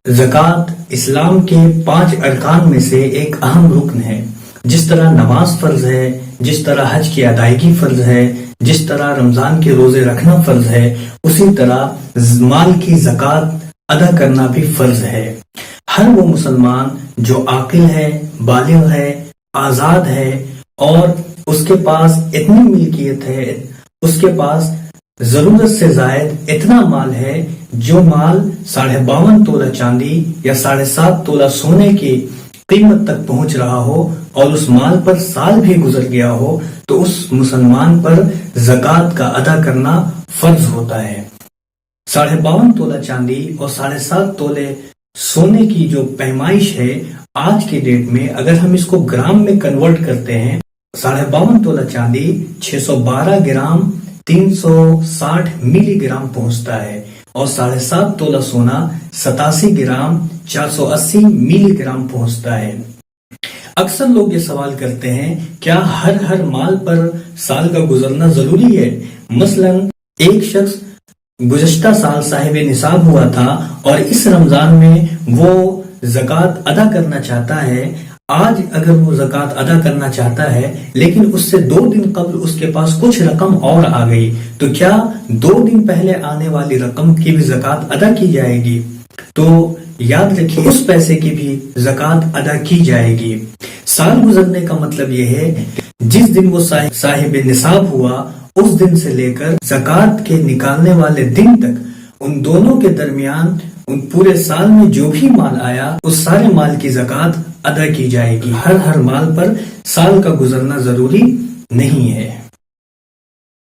زکوٰۃ اسلام کے 5 ارکان میں سے ایک اہم رکن ہے۔ جس طرح نماز فرض ہے، جس طرح حج کی ادائیگی فرض ہے، جس طرح رمضان کے روزے رکھنا فرض ہے، اسی طرح مال کی زکوٰۃ ادا کرنا بھی فرض ہے۔ ہر وہ مسلمان جو عاقل ہے، بالغ ہے، آزاد ہے اور اس کے پاس اتنی ملکیت ہے، اس کے پاس ضرورت سے زائد اتنا مال ہے، جو مال 52.5 تولہ چاندی یا 7.5 تولہ سونے کی قیمت تک پہنچ رہا ہو اور اس مال پر سال بھی گزر گیا ہو، تو اس مسلمان پر زکوٰۃ کا ادا کرنا فرض ہوتا ہے۔ 52.5 تولہ چاندی اور 7.5 تولے سونے کی جو پیمائش ہے آج کے ڈیٹ میں، اگر ہم اس کو گرام میں کنورٹ کرتے ہیں، 52.5 تولہ چاندی 612 گرام 360 ملی گرام پہنچتا ہے اور 7.5 تولہ سونا 87 گرام 480 ملی گرام پہنچتا ہے۔ اکثر لوگ یہ سوال کرتے ہیں، کیا ہر مال پر سال کا گزرنا ضروری ہے؟ مثلا ایک شخص گزشتہ سال صاحب نصاب ہوا تھا اور اس رمضان میں وہ زکوٰۃ ادا کرنا چاہتا ہے۔ آج اگر وہ زکوٰۃ ادا کرنا چاہتا ہے لیکن اس سے 2 دن قبل اس کے پاس کچھ رقم اور آ گئی، تو کیا 2 دن پہلے آنے والی رقم کی بھی زکوٰۃ ادا کی جائے گی؟ تو یاد رکھیے، اس پیسے کی بھی زکوٰۃ ادا کی جائے گی۔ سال گزرنے کا مطلب یہ ہے جس دن وہ صاحب نصاب ہوا اس دن سے لے کر زکوٰۃ کے نکالنے والے دن تک، ان دونوں کے درمیان ان پورے سال میں جو بھی مال آیا اس سارے مال کی زکوٰۃ ادا کی جائے گی۔ ہر مال پر سال کا گزرنا ضروری نہیں ہے۔